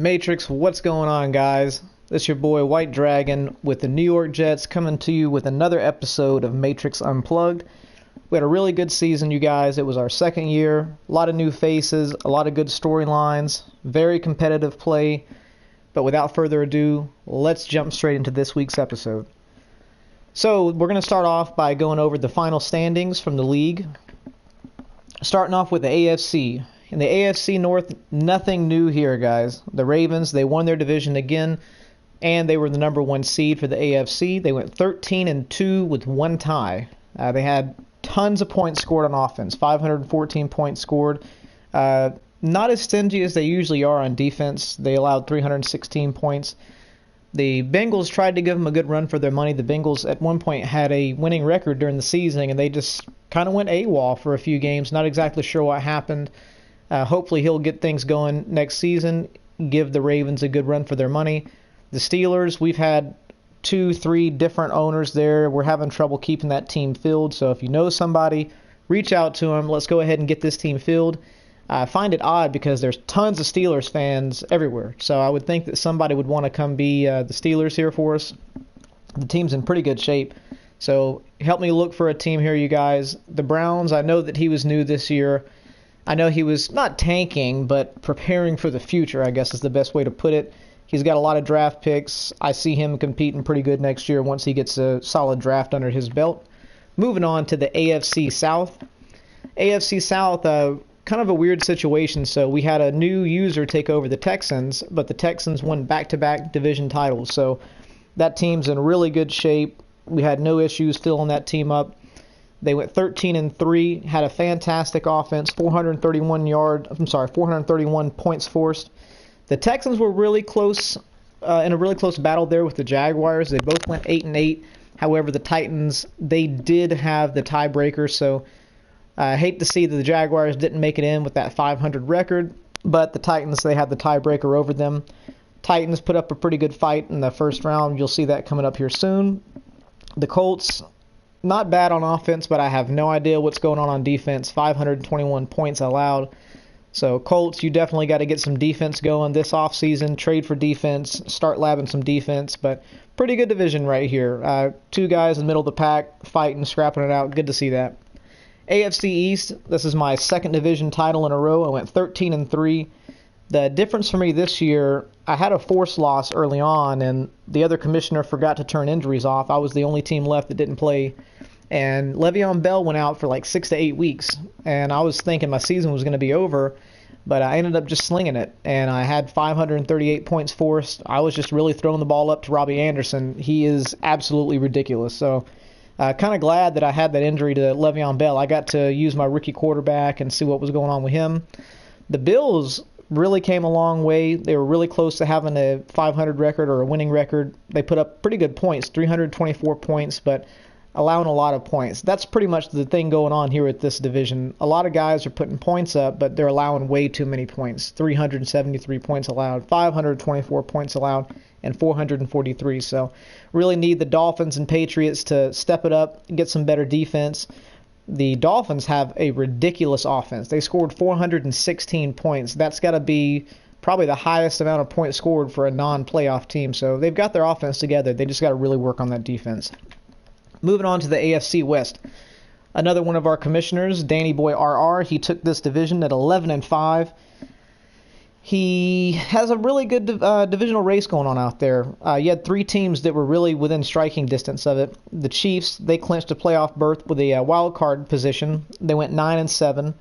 Matrix, what's going on, guys? This your boy White Dragon with the New York Jets coming to you with another episode of Matrix Unplugged. We had a really good season, you guys. It was our second year. A lot of new faces, a lot of good storylines, very competitive play. But without further ado, let's jump straight into this week's episode. So we're going to start off by going over the final standings from the league. Starting off with the AFC. In the AFC North, nothing new here, guys. The Ravens, they won their division again, and they were the number one seed for the AFC. They went 13-2 with one tie. They had tons of points scored on offense, 514 points scored. Not as stingy as they usually are on defense. They allowed 316 points. The Bengals tried to give them a good run for their money. The Bengals at one point had a winning record during the season, and they just kind of went AWOL for a few games. Not exactly sure what happened. Hopefully he'll get things going next season, give the Ravens a good run for their money. The Steelers, we've had 2-3 different owners there. We're having trouble keeping that team filled, so if you know somebody, reach out to them. Let's go ahead and get this team filled. I find it odd because there's tons of Steelers fans everywhere, so I would think that somebody would want to come be the Steelers here for us. The team's in pretty good shape, so help me look for a team here, you guys. The Browns, I know that he was new this year. I know he was not tanking, but preparing for the future, I guess is the best way to put it. He's got a lot of draft picks. I see him competing pretty good next year once he gets a solid draft under his belt. Moving on to the AFC South. AFC South, kind of a weird situation. So we had a new user take over the Texans, but the Texans won back-to-back division titles. So that team's in really good shape. We had no issues filling that team up. They went 13-3, had a fantastic offense, 431 points forced. The Texans were really close, in a really close battle there with the Jaguars. They both went 8-8. However, the Titans, they did have the tiebreaker, so I hate to see that the Jaguars didn't make it in with that 500 record, but the Titans, they had the tiebreaker over them. Titans put up a pretty good fight in the first round. You'll see that coming up here soon. The Colts, not bad on offense, but I have no idea what's going on defense. 521 points allowed. So Colts, you definitely got to get some defense going this offseason. Trade for defense, start labbing some defense, but pretty good division right here. Two guys in the middle of the pack fighting, scrapping it out. Good to see that. AFC East, this is my second division title in a row. I went 13-3. The difference for me this year, I had a forced loss early on, and the other commissioner forgot to turn injuries off. I was the only team left that didn't play, and Le'Veon Bell went out for like 6 to 8 weeks, and I was thinking my season was going to be over, but I ended up just slinging it, and I had 538 points forced. I was just really throwing the ball up to Robbie Anderson. He is absolutely ridiculous, so kind of glad that I had that injury to Le'Veon Bell. I got to use my rookie quarterback and see what was going on with him. The Bills really came a long way. They were really close to having a 500 record or a winning record. They put up pretty good points, 324 points, but allowing a lot of points. That's pretty much the thing going on here with this division. A lot of guys are putting points up, but they're allowing way too many points. 373 points allowed, 524 points allowed, and 443. So really need the Dolphins and Patriots to step it up, get some better defense. The Dolphins have a ridiculous offense. They scored 416 points. That's got to be probably the highest amount of points scored for a non-playoff team. So they've got their offense together. They just got to really work on that defense. Moving on to the AFC West. Another one of our commissioners, Danny Boy RR, he took this division at 11-5. He has a really good divisional race going on out there. You had 3 teams that were really within striking distance of it. The Chiefs, they clinched a playoff berth with a wild card position. They went 9-7.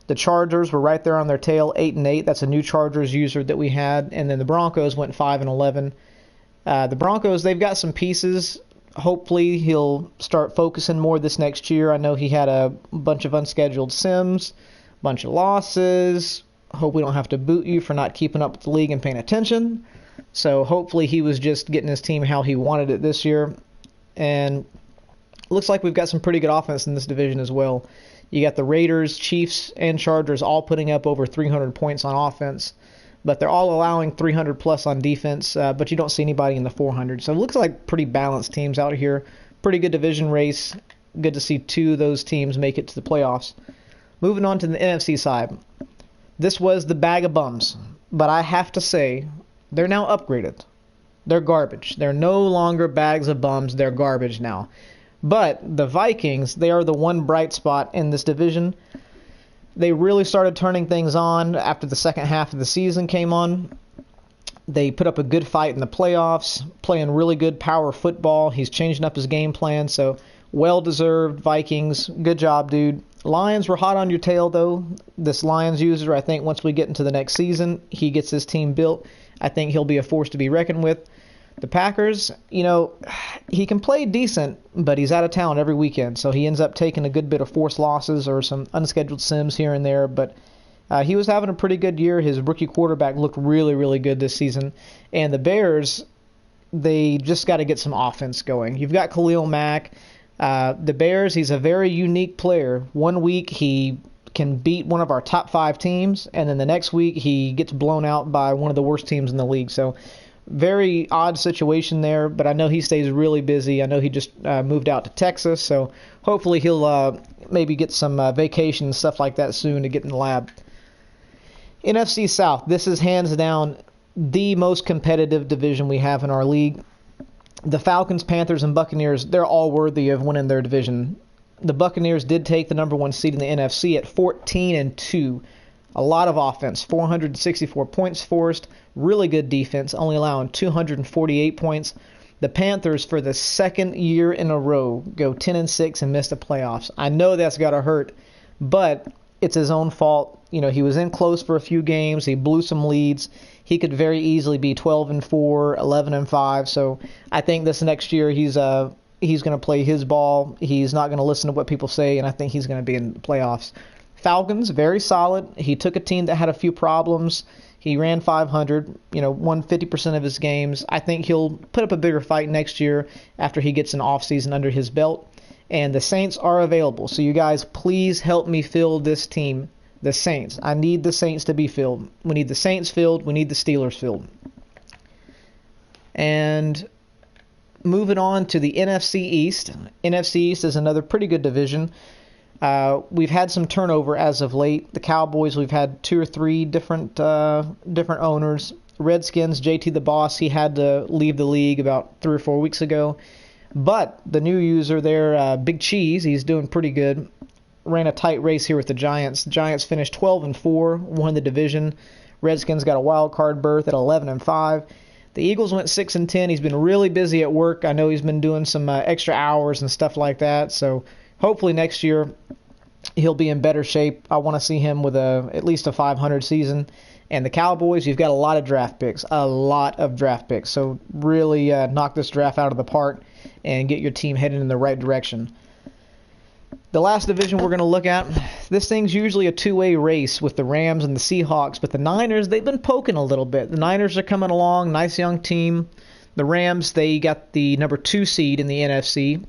The Chargers were right there on their tail, 8-8. That's a new Chargers user that we had. And then the Broncos went 5-11. The Broncos, they've got some pieces. Hopefully he'll start focusing more this next year. I know he had a bunch of unscheduled sims, bunch of losses. Hope we don't have to boot you for not keeping up with the league and paying attention. So hopefully he was just getting his team how he wanted it this year. And looks like we've got some pretty good offense in this division as well. You got the Raiders, Chiefs, and Chargers all putting up over 300 points on offense. But they're all allowing 300 plus on defense, but you don't see anybody in the 400. So it looks like pretty balanced teams out here. Pretty good division race. Good to see 2 of those teams make it to the playoffs. Moving on to the NFC side. This was the bag of bums, but I have to say, They're now upgraded. They're garbage. They're no longer bags of bums. They're garbage now. But the Vikings, they are the one bright spot in this division. They really started turning things on after the second half of the season came on. They put up a good fight in the playoffs, playing really good power football. He's changing up his game plan, so well-deserved Vikings. Good job, dude. Lions were hot on your tail, though. This Lions user, I think once we get into the next season, he gets his team built. I think he'll be a force to be reckoned with. The Packers, he can play decent, but he's out of town every weekend, so he ends up taking a good bit of forced losses or some unscheduled sims here and there, but he was having a pretty good year. His rookie quarterback looked really, really good this season. And the Bears, they just got to get some offense going. You've got Khalil Mack. The Bears, he's a very unique player. One week he can beat one of our top 5 teams, and then the next week he gets blown out by one of the worst teams in the league. So very odd situation there, but I know he stays really busy. I know he just moved out to Texas, so hopefully he'll maybe get some vacation and stuff like that soon to get in the lab. NFC South, this is hands down the most competitive division we have in our league. The Falcons, Panthers, and Buccaneers, they're all worthy of winning their division. The Buccaneers did take the number 1 seed in the NFC at 14-2. A lot of offense, 464 points forced, really good defense, only allowing 248 points. The Panthers, for the second year in a row, go 10-6 and miss the playoffs. I know that's got to hurt, but it's his own fault. He was in close for a few games. He blew some leads. He could very easily be 12-4, 11-5. So I think this next year he's going to play his ball. He's not going to listen to what people say, and I think he's going to be in the playoffs. Falcons, very solid. He took a team that had a few problems. He ran 500, won 50% of his games. I think he'll put up a bigger fight next year after he gets an offseason under his belt. And the Saints are available. So you guys, please help me fill this team. The Saints. I need the Saints to be filled. We need the Saints filled. We need the Steelers filled. And moving on to the NFC East. NFC East is another pretty good division. We've had some turnover as of late. The Cowboys, we've had 2 or 3 different owners. Redskins, JT the Boss, he had to leave the league about 3 or 4 weeks ago. But the new user there, Big Cheese, he's doing pretty good. Ran a tight race here with the Giants. The Giants finished 12-4, won the division. Redskins got a wild card berth at 11-5. The Eagles went 6-10. He's been really busy at work. I know he's been doing some extra hours and stuff like that. So hopefully next year he'll be in better shape. I want to see him with at least a 500 season. And the Cowboys, you've got a lot of draft picks. So really knock this draft out of the park and get your team headed in the right direction. The last division we're going to look at, this thing's usually a two-way race with the Rams and the Seahawks, but the Niners, they've been poking a little bit. The Niners are coming along, nice young team. The Rams, they got the number 2 seed in the NFC,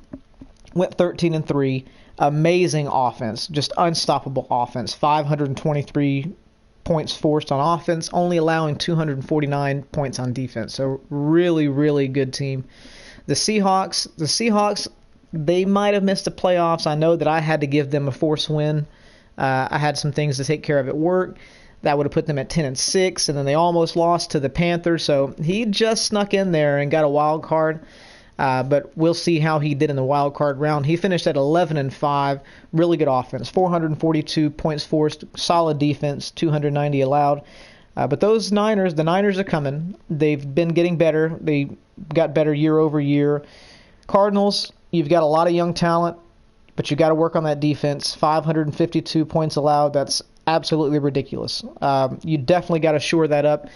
went 13-3. Amazing offense, just unstoppable offense. 523 points forced on offense, only allowing 249 points on defense. So really, really good team. The Seahawks, they might have missed the playoffs. I know that I had to give them a forced win. I had some things to take care of at work. That would have put them at 10-6, and then they almost lost to the Panthers. So he just snuck in there and got a wild card. But we'll see how he did in the wild card round. He finished at 11-5. Really good offense. 442 points forced. Solid defense. 290 allowed. But those Niners, the Niners are coming. They've been getting better. They got better year over year. Cardinals, you've got a lot of young talent, but you got to work on that defense. 552 points allowed. That's absolutely ridiculous. You definitely got to shore that up.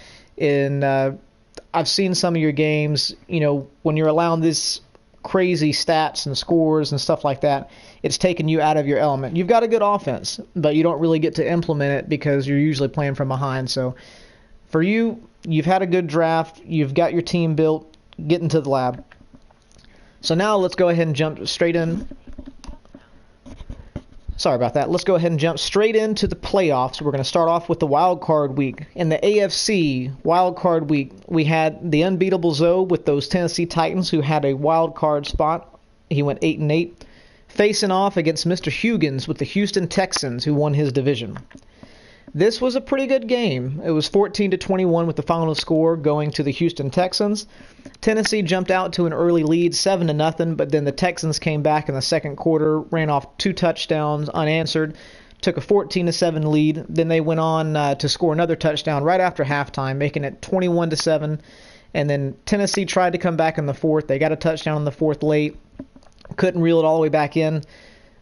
I've seen some of your games, when you're allowing this crazy stats and scores and stuff like that, it's taking you out of your element. You've got a good offense, but you don't really get to implement it because you're usually playing from behind. So for you, you've had a good draft. You've got your team built. Get into the lab. So now let's go ahead and jump straight in. Sorry about that. Let's go ahead and jump straight into the playoffs. We're going to start off with the wild card week. In the AFC wild card week, we had the unbeatable Zoe with those Tennessee Titans who had a wild card spot. He went 8-8, facing off against Mr. Huggins with the Houston Texans who won his division. This was a pretty good game. It was 14-21 with the final score going to the Houston Texans. Tennessee jumped out to an early lead, 7-0, but then the Texans came back in the second quarter, ran off 2 touchdowns unanswered, took a 14-7 lead. Then they went on to score another touchdown right after halftime, making it 21-7. And then Tennessee tried to come back in the fourth. They got a touchdown in the fourth late, couldn't reel it all the way back in.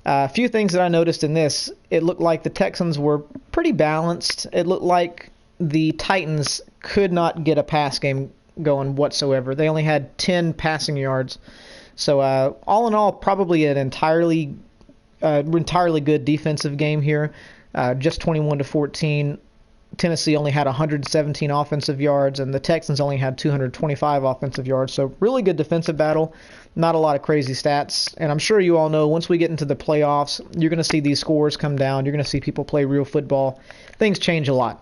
A few things that I noticed in this, it looked like the Texans were pretty balanced. It looked like the Titans could not get a pass game going whatsoever. They only had 10 passing yards. So all in all, probably an entirely good defensive game here. Just 21-14. Tennessee only had 117 offensive yards, and the Texans only had 225 offensive yards. So really good defensive battle. Not a lot of crazy stats. And I'm sure you all know once we get into the playoffs, you're going to see these scores come down. You're going to see people play real football. Things change a lot.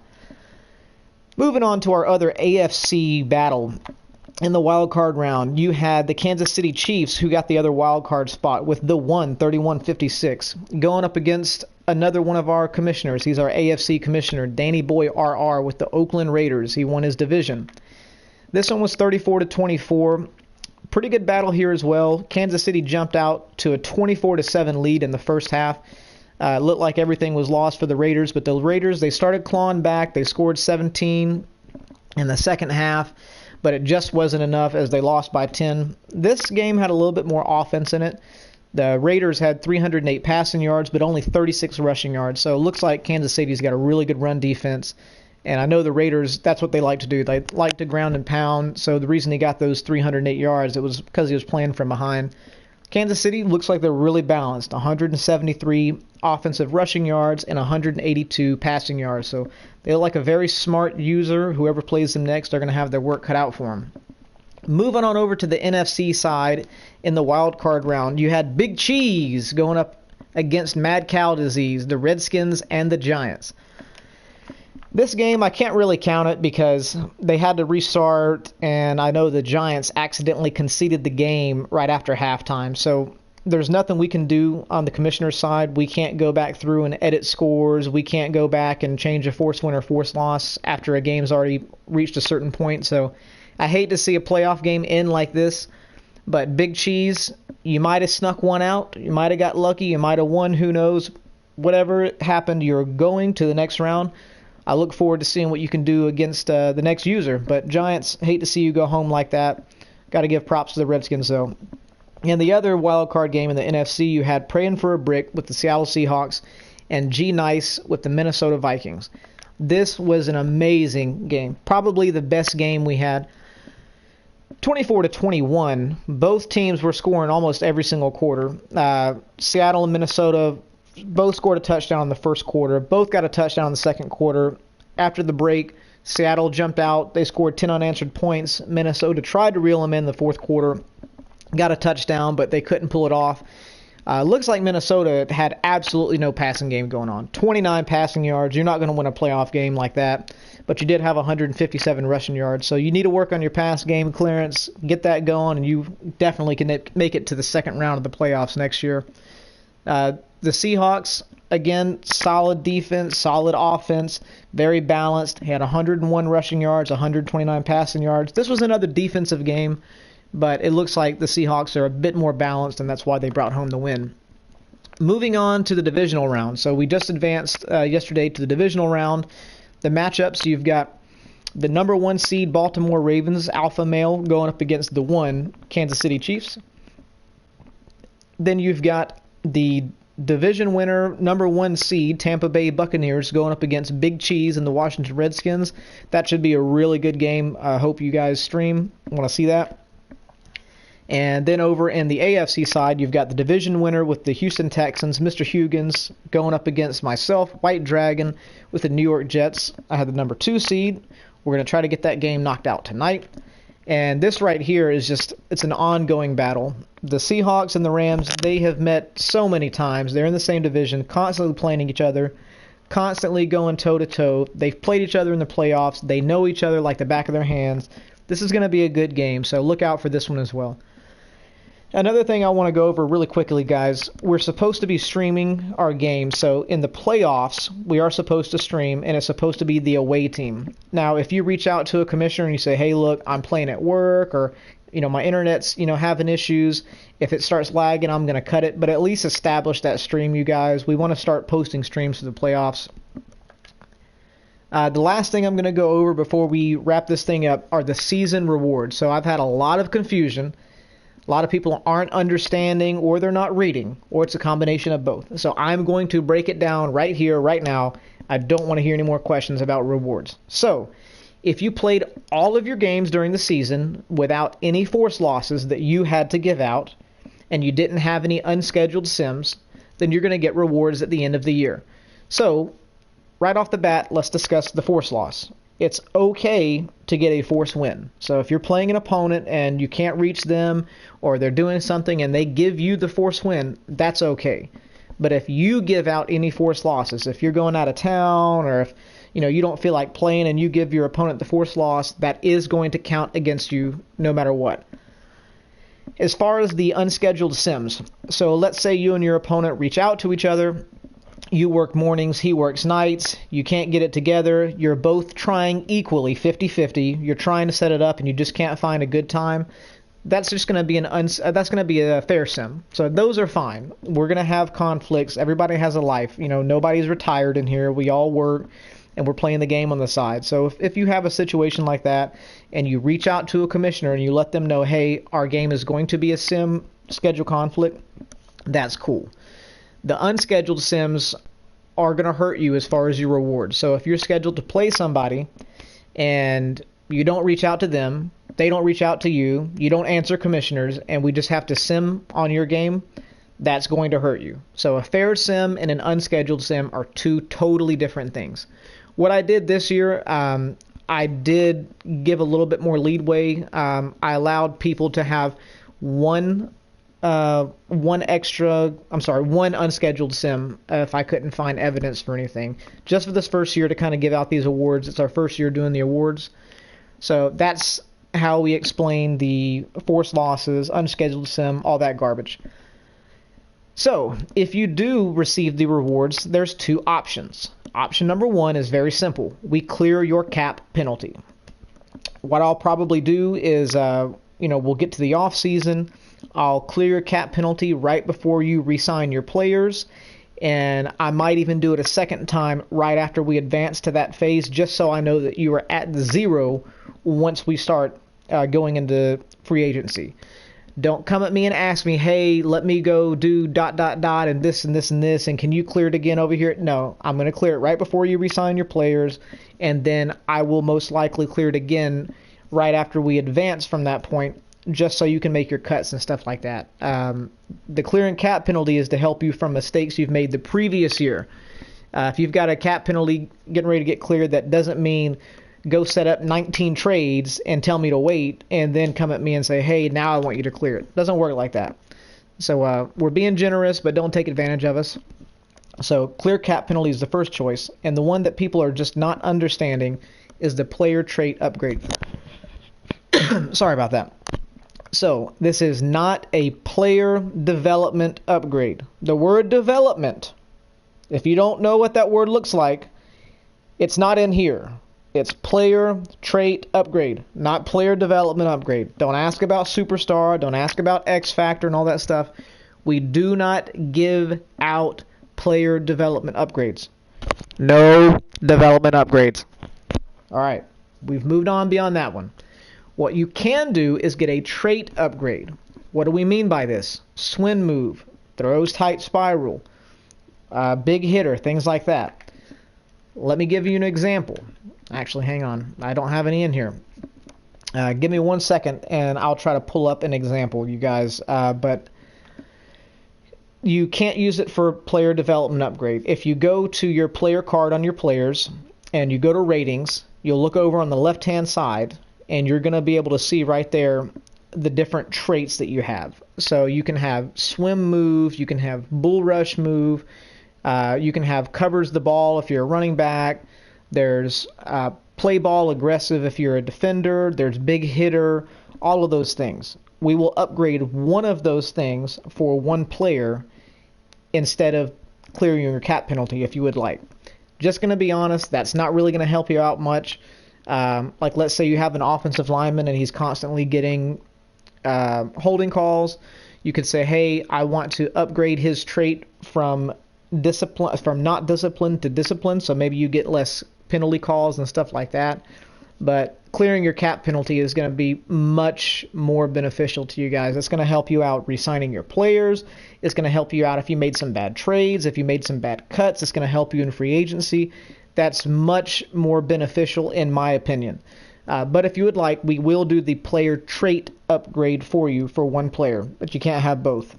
Moving on to our other AFC battle. In the wild card round, you had the Kansas City Chiefs, who got the other wild card spot with the 31-56, going up against another one of our commissioners. He's our AFC commissioner, Danny Boy RR, with the Oakland Raiders. He won his division. This one was 34-24. Pretty good battle here as well. Kansas City jumped out to a 24-7 lead in the first half. Looked like everything was lost for the Raiders, but the Raiders, they started clawing back. They scored 17 in the second half, but it just wasn't enough as they lost by 10. This game had a little bit more offense in it. The Raiders had 308 passing yards, but only 36 rushing yards. So it looks like Kansas City's got a really good run defense. And I know the Raiders, that's what they like to do. They like to ground and pound. So the reason he got those 308 yards, it was because he was playing from behind. Kansas City looks like they're really balanced. 173 offensive rushing yards and 182 passing yards. So they look like a very smart user. Whoever plays them next, they're going to have their work cut out for them. Moving on over to the NFC side in the wild card round, you had Big Cheese going up against Mad Cow Disease, the Redskins and the Giants. This game, I can't really count it because they had to restart, and I know the Giants accidentally conceded the game right after halftime. So there's nothing we can do on the commissioner's side. We can't go back through and edit scores. We can't go back and change a forced win or forced loss after a game's already reached a certain point. So I hate to see a playoff game end like this, but Big Cheese, you might have snuck one out. You might have got lucky. You might have won. Who knows? Whatever happened, you're going to the next round. I look forward to seeing what you can do against the next user. But Giants, hate to see you go home like that. Got to give props to the Redskins, though. And the other wild card game in the NFC, you had Praying for a Brick with the Seattle Seahawks and G Nice with the Minnesota Vikings. This was an amazing game. Probably the best game we had. 24-21. Both teams were scoring almost every single quarter. Seattle and Minnesota both scored a touchdown in the first quarter. Both got a touchdown in the second quarter. After the break, Seattle jumped out. They scored 10 unanswered points. Minnesota tried to reel them in the fourth quarter. Got a touchdown, but they couldn't pull it off. Looks like Minnesota had absolutely no passing game going on. 29 passing yards. You're not going to win a playoff game like that. But you did have 157 rushing yards. So you need to work on your pass game clearance, get that going, and you definitely can make it to the second round of the playoffs next year. The Seahawks, again, solid defense, solid offense, very balanced. Had 101 rushing yards, 129 passing yards. This was another defensive game, but it looks like the Seahawks are a bit more balanced, and that's why they brought home the win. Moving on to the divisional round. So we just advanced yesterday to the divisional round. The matchups, you've got the number 1 seed Baltimore Ravens, alpha male, going up against the 1 Kansas City Chiefs. Then you've got the division winner, number 1 seed, Tampa Bay Buccaneers, going up against Big Cheese and the Washington Redskins. That should be a really good game. I hope you guys stream. Want to see that. And then over in the AFC side, you've got the division winner with the Houston Texans, Mr. Huggins, going up against myself, White Dragon, with the New York Jets. I had the number 2 seed. We're going to try to get that game knocked out tonight. And this right here is just, it's an ongoing battle. The Seahawks and the Rams, they have met so many times. They're in the same division, constantly playing each other, constantly going toe-to-toe. They've played each other in the playoffs. They know each other like the back of their hands. This is going to be a good game, so look out for this one as well. Another thing I want to go over really quickly, guys, we're supposed to be streaming our game. So in the playoffs, we are supposed to stream, and it's supposed to be the away team. Now, if you reach out to a commissioner and you say, hey, look, I'm playing at work, or, my internet's, having issues, if it starts lagging, I'm going to cut it. But at least establish that stream, you guys. We want to start posting streams for the playoffs. The last thing I'm going to go over before we wrap this thing up are the season rewards. So I've had a lot of confusion. A lot of people aren't understanding, or they're not reading, or it's a combination of both. So I'm going to break it down right here, right now. I don't want to hear any more questions about rewards. So if you played all of your games during the season without any force losses that you had to give out, and you didn't have any unscheduled sims, then you're going to get rewards at the end of the year. So right off the bat, let's discuss the force loss. It's okay to get a force win. So if you're playing an opponent and you can't reach them, or they're doing something and they give you the force win, that's okay. But if you give out any force losses, if you're going out of town, or if you don't feel like playing and you give your opponent the force loss, that is going to count against you no matter what. As far as the unscheduled sims, so let's say you and your opponent reach out to each other. You work mornings, he works nights, you can't get it together, you're both trying equally, 50-50, you're trying to set it up and you just can't find a good time. That's just going to be that's going to be a fair sim. So those are fine. We're going to have conflicts. Everybody has a life. Nobody's retired in here. We all work and we're playing the game on the side. So if you have a situation like that and you reach out to a commissioner and you let them know, hey, our game is going to be a sim schedule conflict, that's cool. The unscheduled sims are going to hurt you as far as your rewards. So if you're scheduled to play somebody and you don't reach out to them, they don't reach out to you, you don't answer commissioners, and we just have to sim on your game, that's going to hurt you. So a fair sim and an unscheduled sim are two totally different things. What I did this year, I did give a little bit more leadway. I allowed people to have one unscheduled sim if I couldn't find evidence for anything, just for this first year to kind of give out these awards. It's our first year doing the awards, so that's how we explain the force losses, unscheduled sim, all that garbage. So if you do receive the rewards, there's two options. Option number one is very simple. We clear your cap penalty. What I'll probably do is we'll get to the off season. I'll clear your cap penalty right before you re-sign your players, and I might even do it a second time right after we advance to that phase, just so I know that you are at the zero once we start going into free agency. Don't come at me and ask me, hey, let me go do ... and this and this and this, and can you clear it again over here? No, I'm going to clear it right before you re-sign your players, and then I will most likely clear it again right after we advance from that point, just so you can make your cuts and stuff like that. The clearing cap penalty is to help you from mistakes you've made the previous year. If you've got a cap penalty getting ready to get cleared, that doesn't mean go set up 19 trades and tell me to wait and then come at me and say, hey, now I want you to clear it. It doesn't work like that. So we're being generous, but don't take advantage of us. So clear cap penalty is the first choice, and the one that people are just not understanding is the player trait upgrade. Sorry about that. So this is not a player development upgrade. The word development, if you don't know what that word looks like, it's not in here. It's player trait upgrade, not player development upgrade. Don't ask about Superstar. Don't ask about X Factor and all that stuff. We do not give out player development upgrades. No development upgrades. All right. We've moved on beyond that one. What you can do is get a trait upgrade. What do we mean by this? Swing move, throws tight spiral, big hitter, things like that. Let me give you an example. Actually, hang on. I don't have any in here. Give me 1 second, and I'll try to pull up an example, you guys. But you can't use it for player development upgrade. If you go to your player card on your players, and you go to ratings, you'll look over on the left-hand side, and you're going to be able to see right there the different traits that you have. So you can have swim move, you can have bull rush move, you can have covers the ball if you're a running back, there's play ball aggressive if you're a defender, there's big hitter, all of those things. we will upgrade one of those things for one player instead of clearing your cap penalty if you would like. Just going to be honest, that's not really going to help you out much. Like, let's say you have an offensive lineman and he's constantly getting holding calls. You could say, hey, I want to upgrade his trait from not disciplined to disciplined, so maybe you get less penalty calls and stuff like that. But clearing your cap penalty is going to be much more beneficial to you guys. It's going to help you out re-signing your players. It's going to help you out if you made some bad trades, if you made some bad cuts. It's going to help you in free agency. That's much more beneficial in my opinion. But if you would like, we will do the player trait upgrade for you for one player, but you can't have both.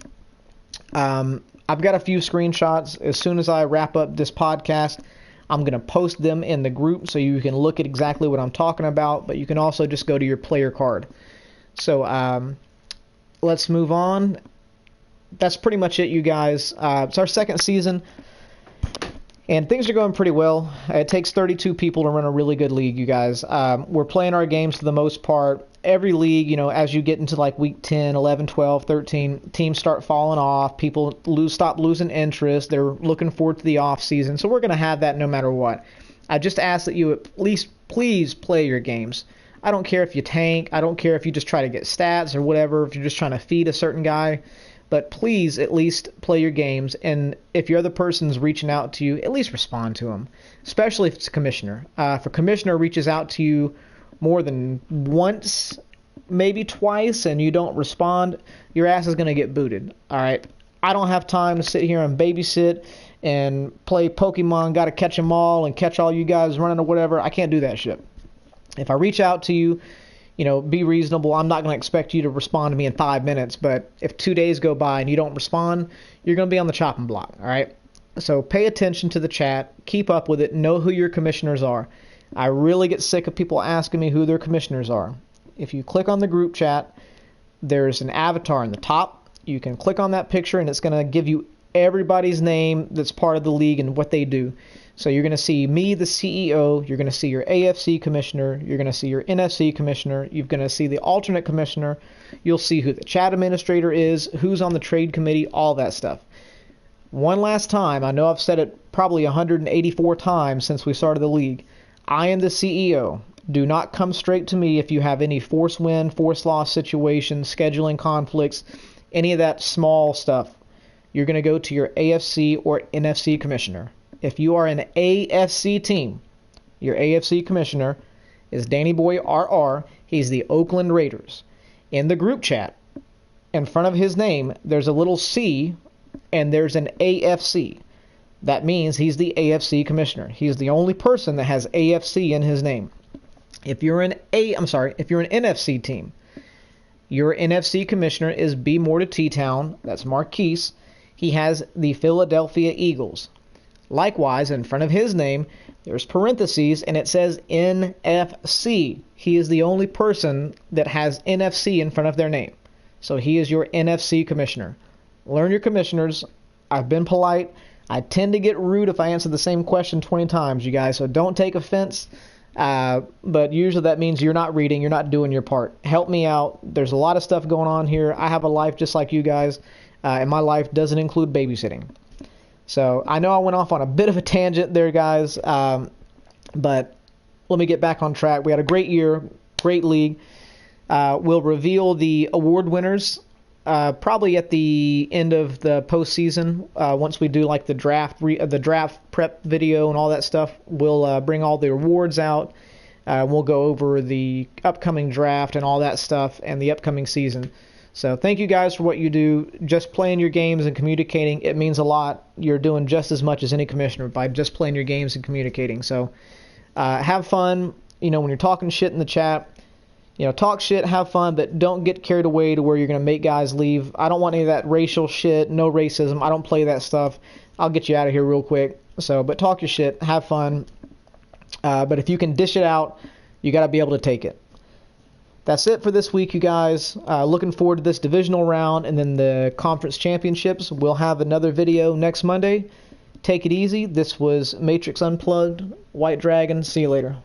I've got a few screenshots. As soon as I wrap up this podcast, I'm going to post them in the group so you can look at exactly what I'm talking about, but you can also just go to your player card. So let's move on. That's pretty much it, you guys. It's our second season, and things are going pretty well. It takes 32 people to run a really good league, you guys. We're playing our games for the most part. Every league, you know, as you get into like week 10, 11, 12, 13, teams start falling off. People stop losing interest. They're looking forward to the off season. So we're going to have that no matter what. I just ask that you at least please play your games. I don't care if you tank. I don't care if you just try to get stats or whatever, if you're just trying to feed a certain guy. But please at least play your games. And if your other person's reaching out to you, at least respond to them, especially if it's a commissioner. If a commissioner reaches out to you more than once, maybe twice, and you don't respond, your ass is going to get booted. All right? I don't have time to sit here and babysit and play Pokemon, got to catch them all and catch all you guys running or whatever. I can't do that shit. If I reach out to you, you know, be reasonable. I'm not going to expect you to respond to me in 5 minutes, but if 2 days go by and you don't respond, you're going to be on the chopping block. All right? So pay attention to the chat. Keep up with it. Know who your commissioners are. I really get sick of people asking me who their commissioners are. If you click on the group chat, there's an avatar in the top. You can click on that picture, and it's going to give you everybody's name that's part of the league and what they do. So you're going to see me, the CEO. You're going to see your AFC commissioner. You're going to see your NFC commissioner. You're going to see the alternate commissioner. You'll see who the chat administrator is, who's on the trade committee, all that stuff. One last time, I know I've said it probably 184 times since we started the league. I am the CEO. Do not come straight to me if you have any force win, force loss situations, scheduling conflicts, any of that small stuff. You're going to go to your AFC or NFC commissioner. If you are an AFC team, your AFC commissioner is Danny Boy RR. He's the Oakland Raiders. In the group chat, in front of his name, there's a little C and there's an AFC. That means he's the AFC commissioner. He's the only person that has AFC in his name. If you're an NFC team, your NFC commissioner is B. More to T-Town. That's Marquise. He has the Philadelphia Eagles. Likewise, in front of his name, there's parentheses, and it says NFC. He is the only person that has NFC in front of their name. So he is your NFC commissioner. Learn your commissioners. I've been polite. I tend to get rude if I answer the same question 20 times, you guys, so don't take offense. But usually that means you're not reading, you're not doing your part. Help me out. There's a lot of stuff going on here. I have a life just like you guys, and my life doesn't include babysitting. So I know I went off on a bit of a tangent there, guys, but let me get back on track. We had a great year, great league. We'll reveal the award winners probably at the end of the postseason. Once we do like the draft prep video and all that stuff, we'll bring all the awards out. We'll go over the upcoming draft and all that stuff and the upcoming season. So thank you guys for what you do. Just playing your games and communicating, it means a lot. You're doing just as much as any commissioner by just playing your games and communicating. So have fun. You know, when you're talking shit in the chat, you know, talk shit, have fun, but don't get carried away to where you're going to make guys leave. I don't want any of that racial shit, no racism. I don't play that stuff. I'll get you out of here real quick. So, but talk your shit, have fun. But if you can dish it out, you got to be able to take it. That's it for this week, you guys. Looking forward to this divisional round and then the conference championships. We'll have another video next Monday. Take it easy. This was Matrix Unplugged, White Dragon. See you later.